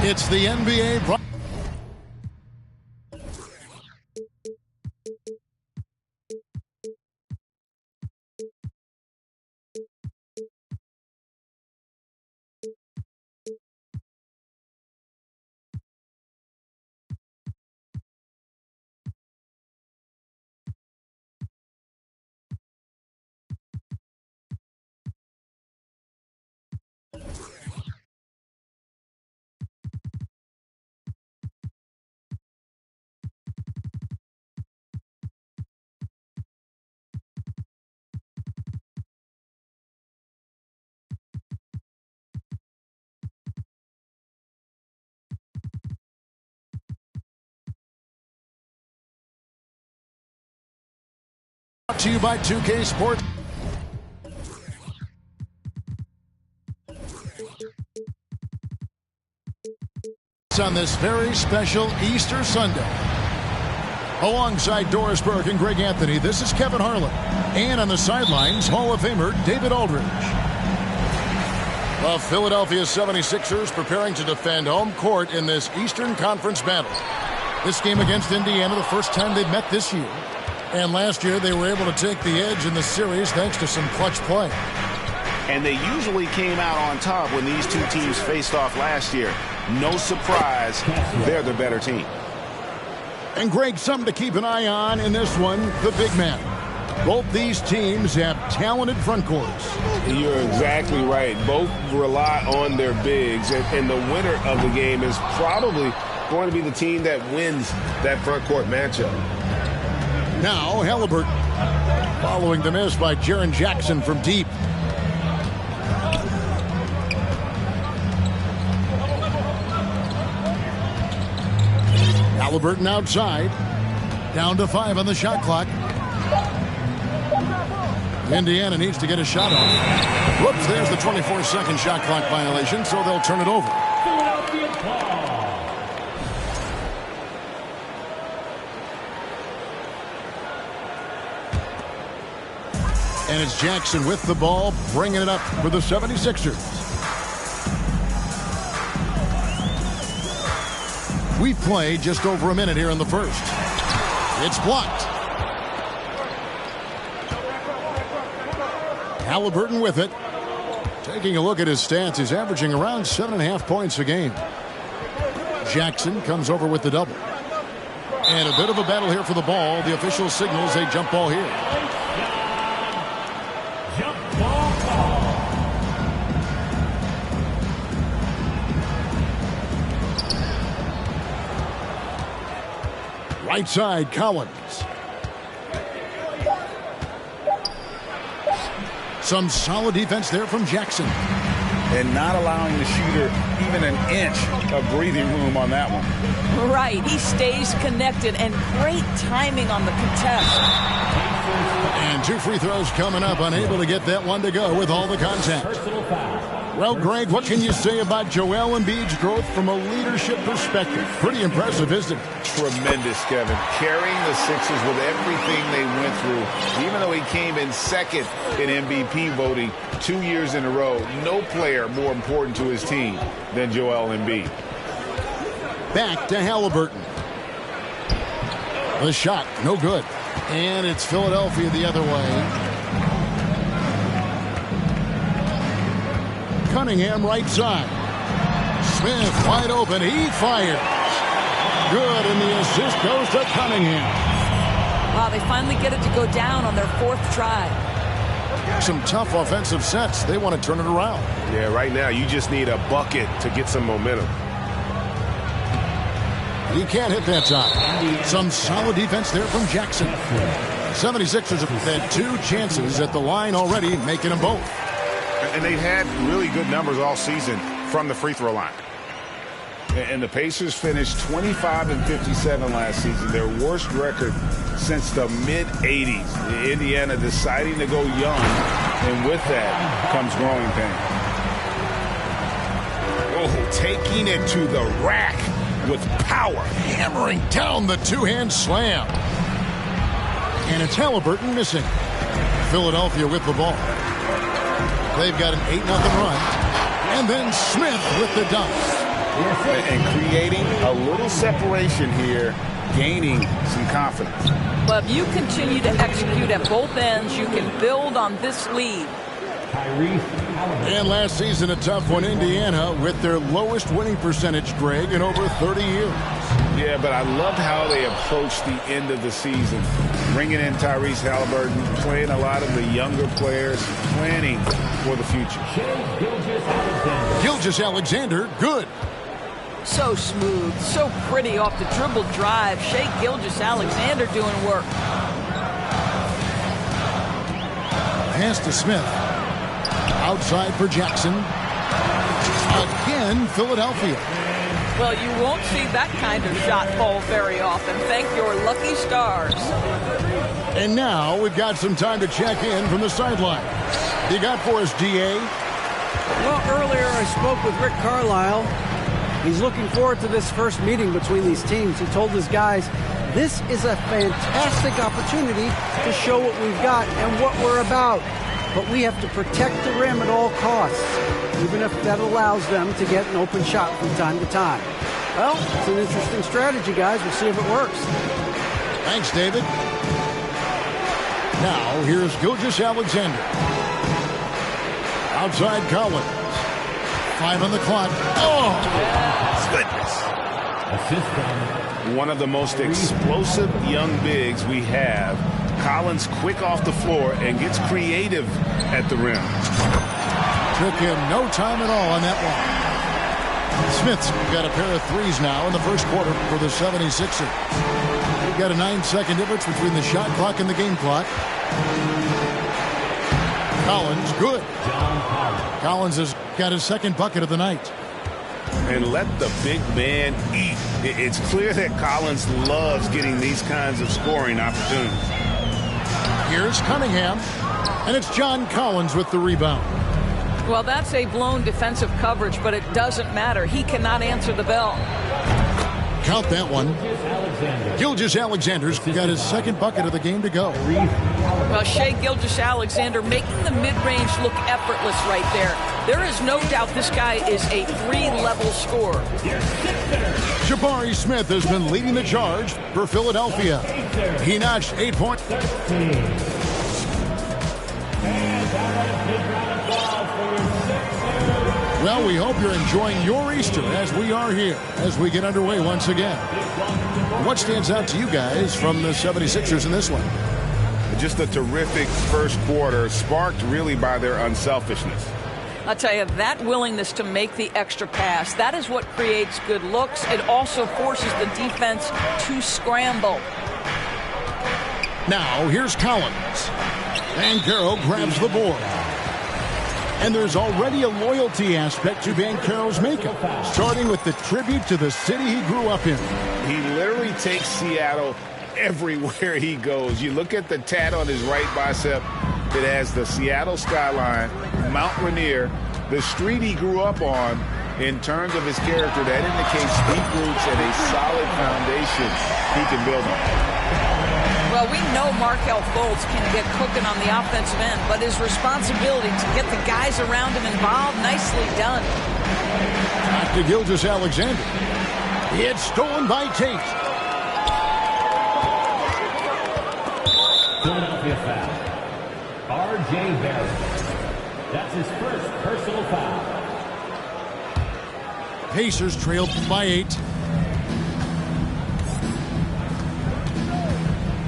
It's the NBA. Brought to you by 2K Sports. On this very special Easter Sunday. Alongside Doris Burke and Greg Anthony, this is Kevin Harlan. And on the sidelines, Hall of Famer David Aldridge. The Philadelphia 76ers preparing to defend home court in this Eastern Conference battle. This game against Indiana, the first time they've met this year. And last year, they were able to take the edge in the series thanks to some clutch play. And they usually came out on top when these two teams faced off last year. No surprise, they're the better team. And Greg, something to keep an eye on in this one, the big man. Both these teams have talented front courts. You're exactly right. Both rely on their bigs, and the winner of the game is probably going to be the team that wins that front court matchup. Now, Halliburton, following the miss by Jaren Jackson from deep. Halliburton outside. Down to 5 on the shot clock. Indiana needs to get a shot off. Whoops, there's the 24-second shot clock violation, so they'll turn it over. And it's Jackson with the ball, bringing it up for the 76ers. We've played just over a minute here in the first. It's blocked. Halliburton with it. Taking a look at his stats, he's averaging around 7.5 points a game. Jackson comes over with the double. And a bit of a battle here for the ball. The official signals a jump ball here. Right side, Collins. Some solid defense there from Jackson. And not allowing the shooter even an inch of breathing room on that one. Right. He stays connected, and great timing on the contest. And 2 free throws coming up, unable to get that one to go with all the contact. Well, Greg, what can you say about Joel Embiid's growth from a leadership perspective? Pretty impressive, isn't it? Tremendous, Kevin. Carrying the Sixers with everything they went through. Even though he came in second in MVP voting 2 years in a row, no player more important to his team than Joel Embiid. Back to Halliburton. The shot, no good. And it's Philadelphia the other way. Cunningham right side. Smith wide open. He fires. Good, and the assist goes to Cunningham. Wow, they finally get it to go down on their 4th try. Some tough offensive sets. They want to turn it around. Yeah, right now you just need a bucket to get some momentum. He can't hit that time. Some solid defense there from Jackson. 76ers have had 2 chances at the line already, making them both. And they've had really good numbers all season from the free throw line. And the Pacers finished 25-57 last season, their worst record since the mid-'80s. Indiana deciding to go young, and with that comes growing pain. Oh, taking it to the rack with power, hammering down the 2-hand slam. And it's Halliburton missing. Philadelphia with the ball. They've got an 8-0 run. And then Smith with the dunk. and creating a little separation here, gaining some confidence. Well, if you continue to execute at both ends, you can build on this lead. And last season, a tough one, Indiana, with their lowest winning percentage, Greg, in over 30 years. Yeah, but I loved how they approached the end of the season. Bringing in Tyrese Halliburton, playing a lot of the younger players, planning for the future. Gilgeous-Alexander, good. So smooth, so pretty off the dribble drive. Shai Gilgeous-Alexander doing work. Pass to Smith. Outside for Jackson. Again, Philadelphia. Well, you won't see that kind of shot fall very often. Thank your lucky stars. And now we've got some time to check in from the sideline. You got for us, DA? Well, earlier I spoke with Rick Carlisle. He's looking forward to this first meeting between these teams. He told his guys, this is a fantastic opportunity to show what we've got and what we're about. But we have to protect the rim at all costs, even if that allows them to get an open shot from time to time. Well, it's an interesting strategy, guys. We'll see if it works. Thanks, David. Now, here's Gilgeous-Alexander. Outside Collins. 5 on the clock. Oh, goodness. One of the most explosive young bigs we have. Collins quick off the floor and gets creative at the rim. Took him no time at all on that one. Smith's got a pair of threes now in the first quarter for the 76ers. We've got a 9-second difference between the shot clock and the game clock. Collins, good. Collins has got his second bucket of the night. And let the big man eat. It's clear that Collins loves getting these kinds of scoring opportunities. Here's Cunningham, and it's John Collins with the rebound. Well, that's a blown defensive coverage, but it doesn't matter. He cannot answer the bell. Count that one. Gilgeous-Alexander's got his second bucket of the game to go. Well, Shai Gilgeous-Alexander making the mid-range look effortless right there. There is no doubt this guy is a three-level scorer. Jabari Smith has been leading the charge for Philadelphia. He notched 8 points. Well, we hope you're enjoying your Easter as we are here, as we get underway once again. What stands out to you guys from the 76ers in this one? Just a terrific first quarter, sparked really by their unselfishness. I'll tell you, that willingness to make the extra pass, that is what creates good looks. It also forces the defense to scramble. Now, here's Collins. Banchero grabs the board. And there's already a loyalty aspect to Banchero's makeup, starting with the tribute to the city he grew up in. He literally takes Seattle everywhere he goes. You look at the tat on his right bicep. It has the Seattle skyline, Mount Rainier, the street he grew up on. In terms of his character, that indicates deep roots and a solid foundation he can build on. Well, we know Markelle Fultz can get cooking on the offensive end, but his responsibility to get the guys around him involved, nicely done. Back to Gilgeous-Alexander. It's stolen by Tate. Philadelphia foul. R.J. Barrett. That's his first personal foul. Pacers trailed by 8.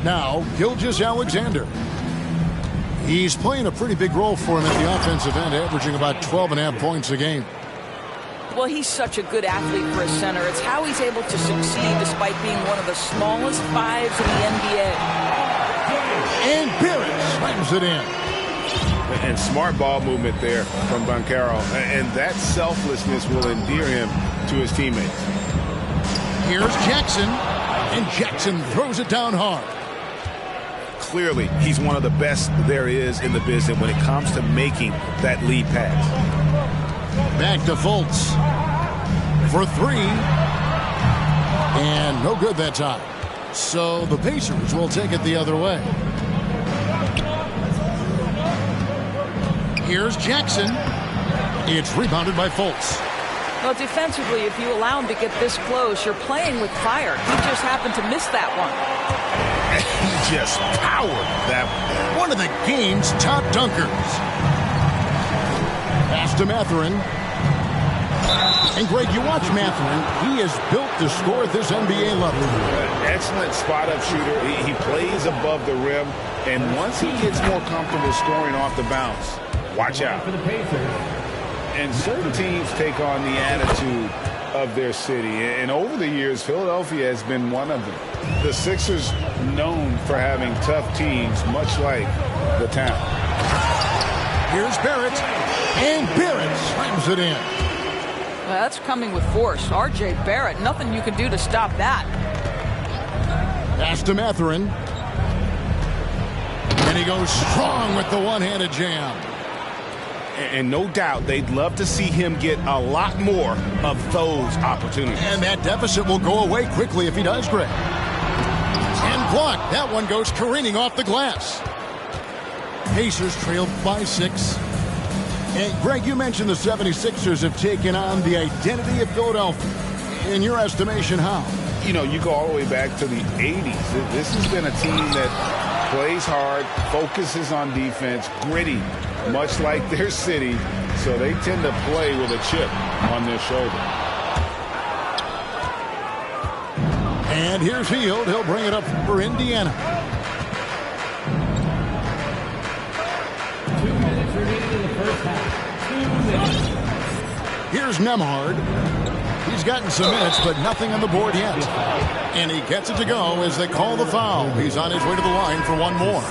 Now, Gilgeous-Alexander. He's playing a pretty big role for him at the offensive end, averaging about 12.5 points a game. Well, he's such a good athlete for a center. It's how he's able to succeed despite being one of the smallest fives in the NBA. And Barrett slams it in. And smart ball movement there from Banchero. And that selflessness will endear him to his teammates. Here's Jackson. And Jackson throws it down hard. Clearly, he's one of the best there is in the business when it comes to making that lead pass. Back to Fultz for 3. And no good that time. So the Pacers will take it the other way. Here's Jackson. It's rebounded by Fultz. Well, defensively, if you allow him to get this close, you're playing with fire. He just happened to miss that one. He just powered that one of the game's top dunkers. Pass to Mathurin. And Greg, you watch Mathurin. He is built to score at this NBA level. Excellent spot-up shooter. He plays above the rim. And once he gets more comfortable scoring off the bounce, watch out. For the Pacers. And certain teams take on the attitude of their city. And over the years, Philadelphia has been one of them. The Sixers known for having tough teams, much like the town. Here's Barrett. And Barrett slams it in. Well, that's coming with force. R.J. Barrett, nothing you can do to stop that. Pass to Mathurin. And he goes strong with the one-handed jam. And no doubt they'd love to see him get a lot more of those opportunities. And that deficit will go away quickly if he does, Greg. And blocked. That one goes careening off the glass. Pacers trailed by 6. And Greg, you mentioned the 76ers have taken on the identity of Philadelphia. In your estimation, how? You know, you go all the way back to the 80s. This has been a team that plays hard, focuses on defense, gritty, much like their city. So they tend to play with a chip on their shoulder. And here's Hield. He'll bring it up for Indiana. 2 minutes remaining in the first half. 2 minutes. Here's Nembhard. He's gotten some minutes, but nothing on the board yet. And he gets it to go as they call the foul. He's on his way to the line for one more.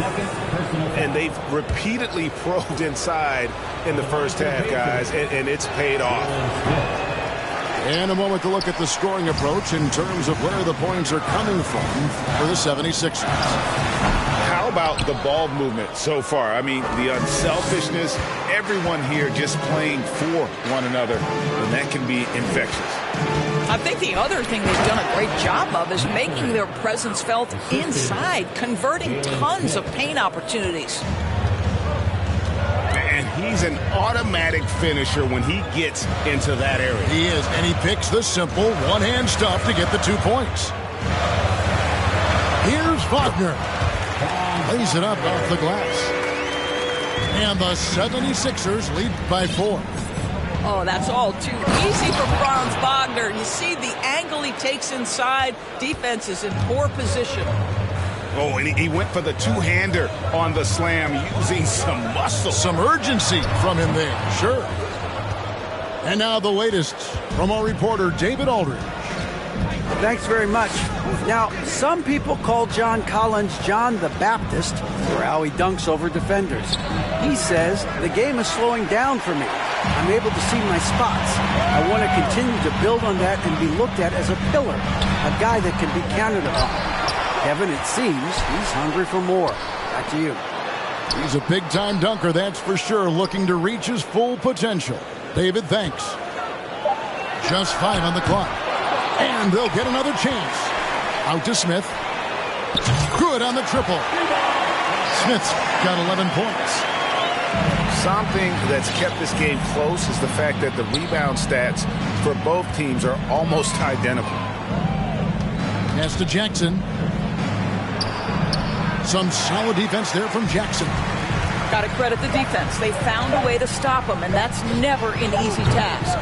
And they've repeatedly probed inside in the first half, guys, and it's paid off. And a moment to look at the scoring approach in terms of where the points are coming from for the 76ers. How about the ball movement so far? I mean, the unselfishness, everyone here just playing for one another, and that can be infectious. I think the other thing they've done a great job of is making their presence felt inside, converting tons of paint opportunities. And he's an automatic finisher when he gets into that area. He is, and he picks the simple one-hand stuff to get the 2 points. Here's Wagner. Lays it up off the glass. And the 76ers lead by 4. Oh, that's all too easy for Franz Wagner. You see the angle he takes inside. Defense is in poor position. Oh, and he went for the two-hander on the slam using some muscle. Some urgency from him there, sure. And now the latest from our reporter, David Aldridge. Thanks very much. Now, some people call John Collins John the Baptist for how he dunks over defenders. He says, the game is slowing down for me. I'm able to see my spots. I want to continue to build on that and be looked at as a pillar, a guy that can be counted upon. Kevin, it seems he's hungry for more. Back to you. He's a big-time dunker, that's for sure, looking to reach his full potential. David, thanks. Just 5 on the clock. And they'll get another chance. Out to Smith. Good on the triple. Smith's got 11 points. Something that's kept this game close is the fact that the rebound stats for both teams are almost identical. Pass to Jackson. Some solid defense there from Jackson. Got to credit the defense. They found a way to stop him, and that's never an easy task.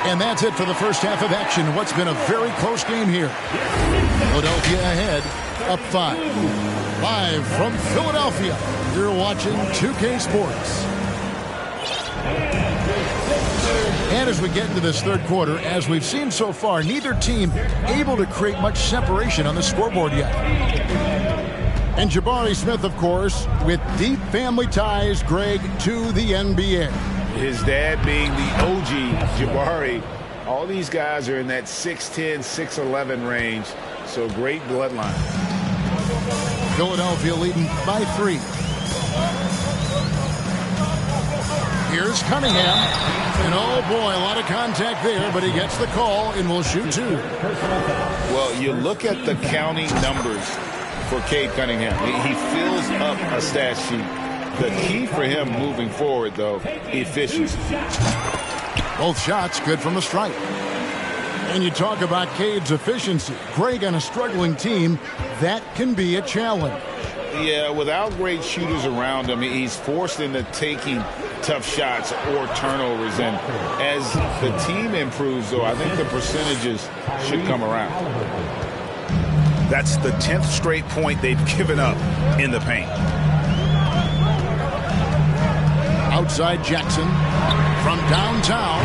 And that's it for the first half of action. What's been a very close game here. Philadelphia ahead, up 5. Live from Philadelphia, you're watching 2K Sports. And as we get into this third quarter, as we've seen so far, neither team able to create much separation on the scoreboard yet. And Jabari Smith, of course, with deep family ties, Greg, to the NBA. His dad being the OG, Jabari. All these guys are in that 6'10", 6'11" range, so great bloodline. Philadelphia leading by 3. Here's Cunningham. And oh boy, a lot of contact there, but he gets the call and will shoot 2. Well, you look at the counting numbers for Cade Cunningham. He fills up a stat sheet. The key for him moving forward, though, efficiency. Both shots good from the stripe. And you talk about Cade's efficiency. Greg on a struggling team, that can be a challenge. Yeah, without great shooters around him, he's forced into taking tough shots or turnovers. And as the team improves, though, I think the percentages should come around. That's the 10th straight point they've given up in the paint. Outside Jackson from downtown.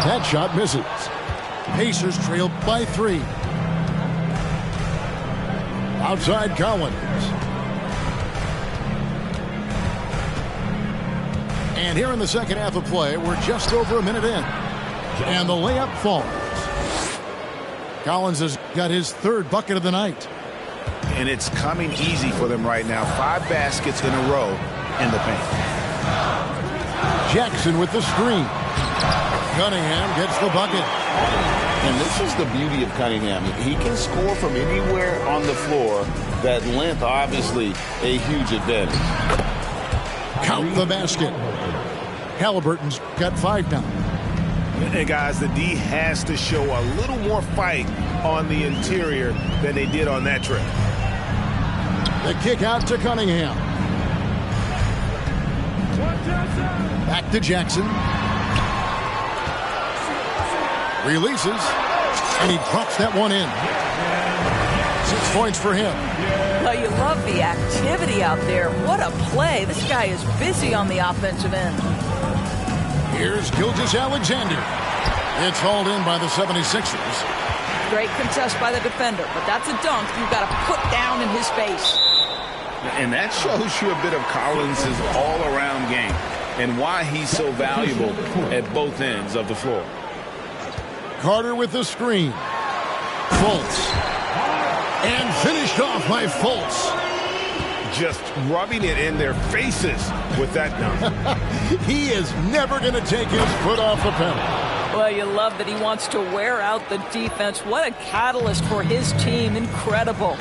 That shot misses. Pacers trail by 3. Outside Collins. And here in the second half of play, we're just over a minute in. And the layup falls. Collins has got his 3rd bucket of the night. And it's coming easy for them right now. 5 baskets in a row in the paint. Jackson with the screen. Cunningham gets the bucket. And this is the beauty of Cunningham. He can score from anywhere on the floor. That length, obviously, a huge advantage. Count the basket. Halliburton's got 5 now. And guys, the D has to show a little more fight on the interior than they did on that trip. The kick out to Cunningham. Back to Jackson. Releases. And he drops that one in. 6 points for him. Well, you love the activity out there. What a play. This guy is busy on the offensive end. Here's Gilgeous-Alexander. It's hauled in by the 76ers. Great contest by the defender, but that's a dunk you've got to put down in his face. And that shows you a bit of Collins' all-around game and why he's so valuable at both ends of the floor. Carter with the screen. Fultz. And finished off by Fultz. Just rubbing it in their faces with that dunk. He is never going to take his foot off the pedal. Well, you love that he wants to wear out the defense. What a catalyst for his team. Incredible.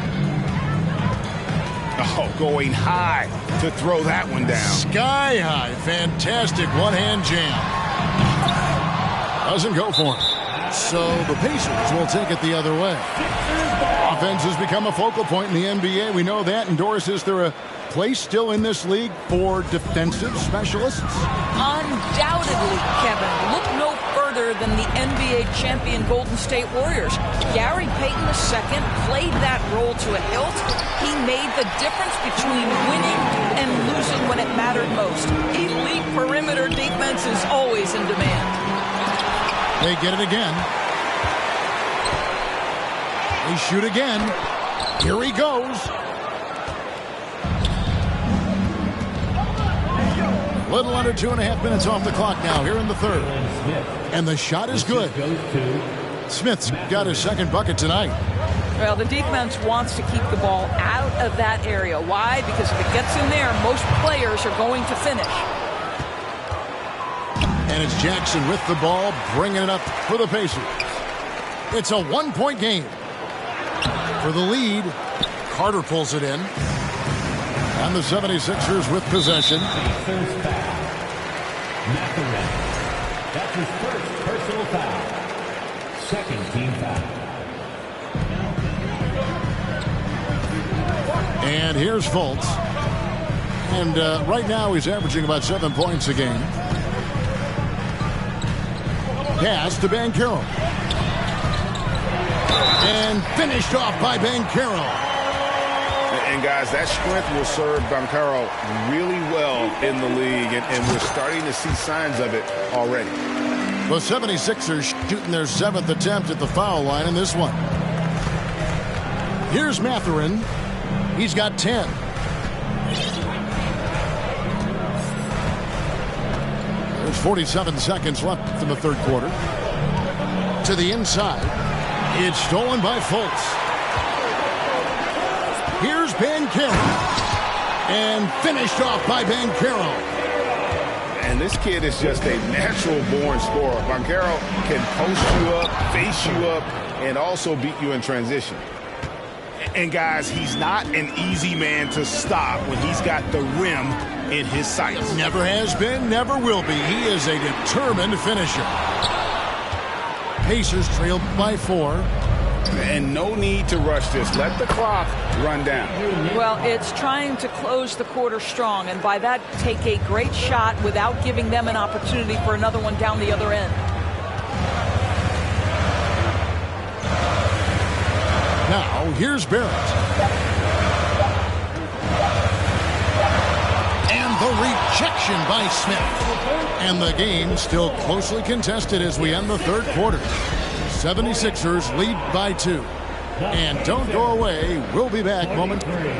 Oh, going high to throw that one down. Sky high. Fantastic one-hand jam. Doesn't go for him. So the Pacers will take it the other way. Offense has become a focal point in the NBA. We know that. And Doris, is there a place still in this league for defensive specialists? Undoubtedly, Kevin. Look no further than the NBA champion Golden State Warriors. Gary Payton II played that role to a hilt. He made the difference between winning and losing when it mattered most. Elite perimeter defense is always in demand. They get it again. They shoot again. Here he goes. Little under 2.5 minutes off the clock now here in the 3rd. And the shot is good. Smith's got his 2nd bucket tonight. Well, the defense wants to keep the ball out of that area. Why? Because if it gets in there, most players are going to finish. And it's Jackson with the ball, bringing it up for the Pacers. It's a 1-point game. For the lead, Carter pulls it in. And the 76ers with possession. That's his first personal foul. 2nd team foul. And here's Fultz. And right now he's averaging about 7 points a game. Pass to Banchero. And finished off by Banchero. And guys, that strength will serve Banchero really well in the league, and we're starting to see signs of it already. The 76ers shooting their 7th attempt at the foul line in this one. Here's Mathurin. He's got 10. There's 47 seconds left in the 3rd quarter. To the inside. It's stolen by Fultz. Here's Banchero. And finished off by Banchero. And this kid is just a natural-born scorer. Banchero can post you up, face you up, and also beat you in transition. And guys, he's not an easy man to stop when he's got the rim in his sights. Never has been, never will be. He is a determined finisher. Pacers trail by 4. And no need to rush this. Let the clock run down. Well, it's trying to close the quarter strong, and by that, take a great shot without giving them an opportunity for another one down the other end. Now, here's Barrett. And the rejection by Smith. And the game still closely contested as we end the third quarter. 76ers lead by 2. And don't go away. We'll be back momentarily.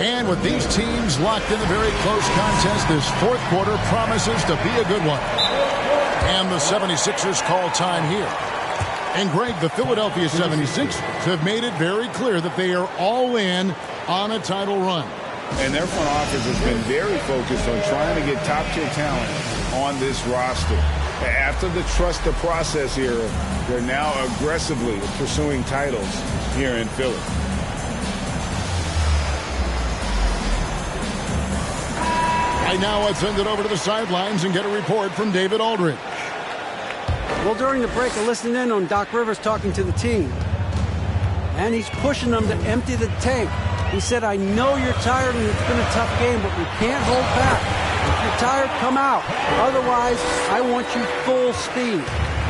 And with these teams locked in a very close contest, this fourth quarter promises to be a good one. And the 76ers call time here. And Greg, the Philadelphia 76ers have made it very clear that they are all in on a title run. And their front office has been very focused on trying to get top-tier talent on this roster. After the trust the process era, they're now aggressively pursuing titles here in Philly. Right now, let's send it over to the sidelines and get a report from David Aldridge. Well, during the break, I listened in on Doc Rivers talking to the team. And he's pushing them to empty the tank. He said, I know you're tired and it's been a tough game, but we can't hold back. If you're tired, come out. Otherwise, I want you full speed,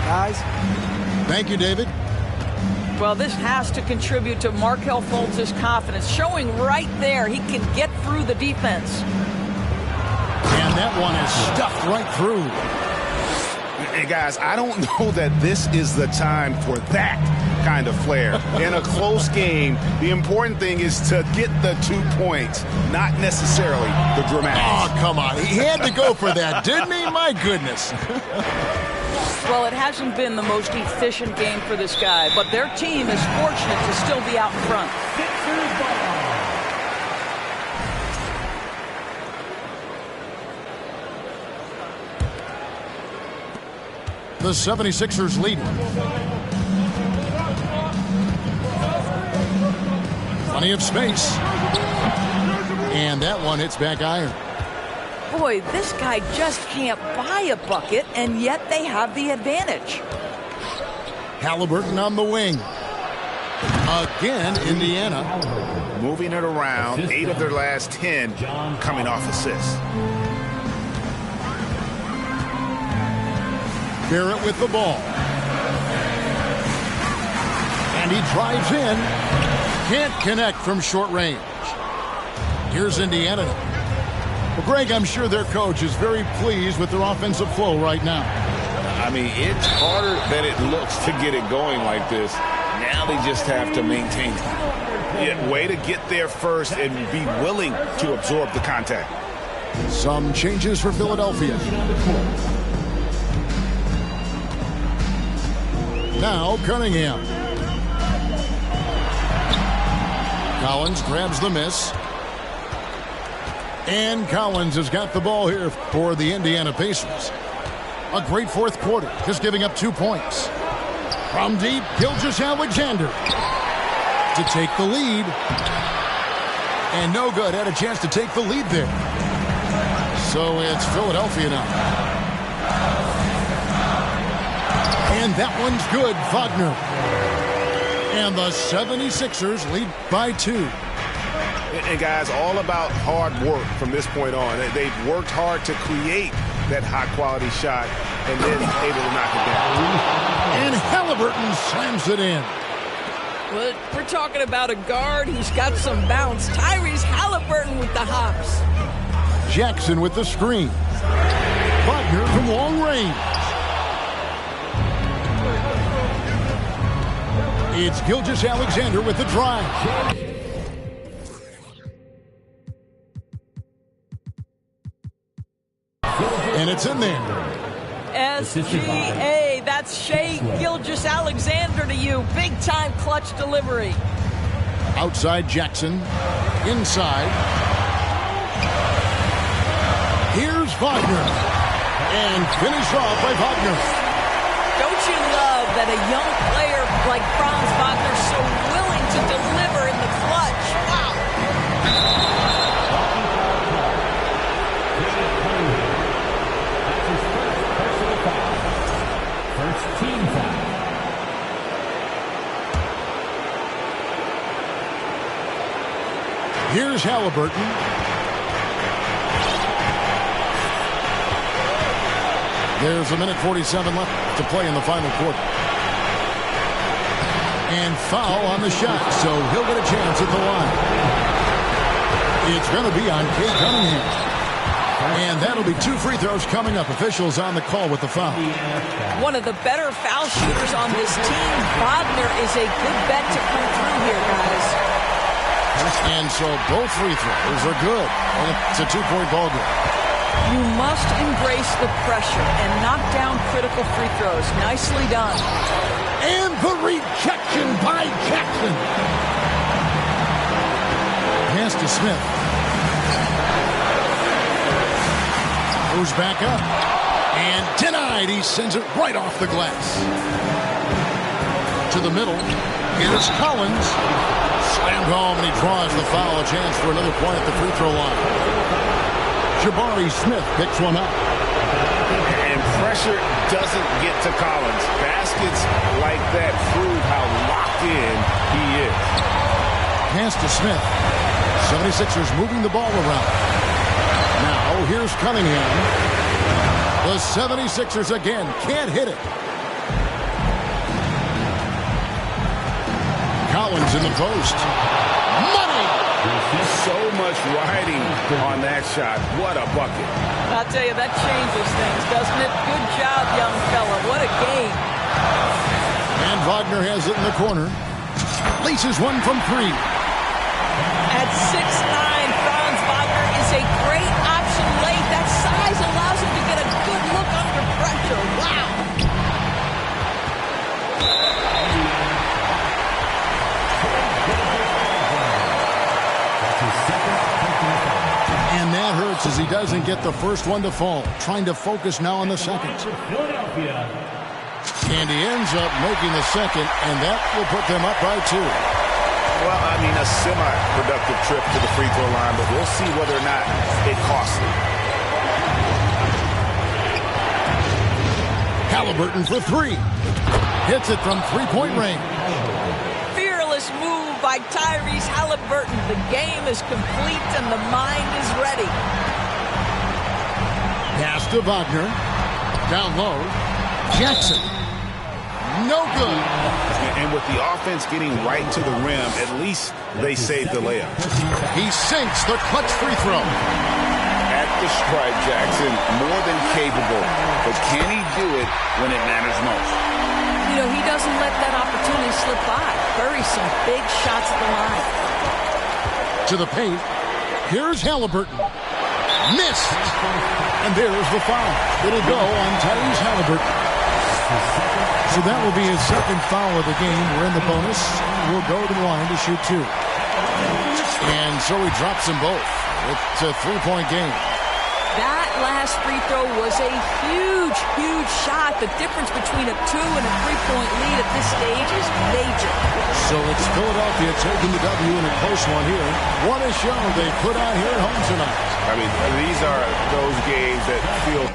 guys. Thank you, David. Well, this has to contribute to Markelle Fultz's confidence, showing right there he can get through the defense. And that one is stuffed right through. And guys, I don't know that this is the time for that kind of flair. In a close game, the important thing is to get the 2 points, not necessarily the dramatics. Oh, come on. He had to go for that, didn't he? My goodness. Well, it hasn't been the most efficient game for this guy, but their team is fortunate to still be out in front. The 76ers lead. Plenty of space. And that one hits back iron. Boy, this guy just can't buy a bucket, and yet they have the advantage. Halliburton on the wing. Again, Indiana. Moving it around, 8 of their last 10 coming off assists. Barrett with the ball. And he drives in. Can't connect from short range. Here's Indiana. Well, Greg, I'm sure their coach is very pleased with their offensive flow right now. I mean, it's harder than it looks to get it going like this. Now they just have to maintain it. Yeah, way to get there first and be willing to absorb the contact. Some changes for Philadelphia. Now Cunningham. Collins grabs the miss. And Collins has got the ball here for the Indiana Pacers. A great fourth quarter, just giving up 2 points. From deep, Gilgeous-Alexander to take the lead. And no good, had a chance to take the lead there. So it's Philadelphia now. And that one's good, Wagner. And the 76ers lead by 2. And guys, all about hard work from this point on. They've worked hard to create that high-quality shot and then able to knock it down. And Halliburton slams it in. But we're talking about a guard. He's got some bounce. Tyrese Halliburton with the hops. Jackson with the screen. Wagner from long range. It's Gilgeous-Alexander with the drive. And it's in there. SGA, that's Shai Gilgeous-Alexander to you. Big-time clutch delivery. Outside Jackson. Inside. Here's Wagner. And finished off by Wagner. Don't you love that a young player like Franz Wagner so willing to deliver in the clutch. Wow. That's his first personal foul. First team foul. Here's Halliburton. There's a minute 47 left to play in the final quarter. And foul on the shot, so he'll get a chance at the line. It's going to be on Cade Cunningham. And that'll be 2 free throws coming up. Officials on the call with the foul. One of the better foul shooters on this team. Wagner is a good bet to come through here, guys. And so both free throws are good. And it's a 2-point ball game. You must embrace the pressure and knock down critical free throws. Nicely done. And the rejection by Jackson. Pass to Smith. Goes back up. And denied. He sends it right off the glass. To the middle. Here's Collins. Slammed home, and he draws the foul. A chance for another point at the free throw line. Jabari Smith picks one up. And pressure doesn't get to Collins. Baskets like that prove how locked in he is. Pass to Smith. 76ers moving the ball around. Now here's Cunningham. The 76ers again can't hit it. Collins in the post. Money! So much riding on that shot. What a bucket. I'll tell you, that changes things, doesn't it? Good job, young fella. What a game. And Wagner has it in the corner. Laces one from 3. At 6'9", Franz Wagner is a great option late. That size allows him to get a good look under pressure. Wow. And that hurts as he doesn't get the first one to fall. Trying to focus now on the second. And he ends up making the second, and that will put them up by 2. Well, I mean, a semi-productive trip to the free throw line, but we'll see whether or not it costs him. Halliburton for 3. Hits it from 3-point range. Fearless move by Tyrese Halliburton. The game is complete and the mind is ready. Pass to Wagner. Down low. Jackson. No good. And with the offense getting right to the rim, at least they saved the layup. He sinks the clutch free throw. At the stripe, Jackson, more than capable. But can he do it when it matters most? You know, he doesn't let that opportunity slip by. Buries some big shots at the line. To the paint. Here's Halliburton. Missed. And there's the foul. It'll go on Tyrese Halliburton. So that will be his second foul of the game. We're in the bonus. We'll go to the line to shoot 2. And so he drops them both. It's a 3-point game. That last free throw was a huge, huge shot. The difference between a 2 and a 3-point lead at this stage is major. So it's Philadelphia taking the W in a close one here. What a show they put on here at home tonight. I mean, these are those games that feel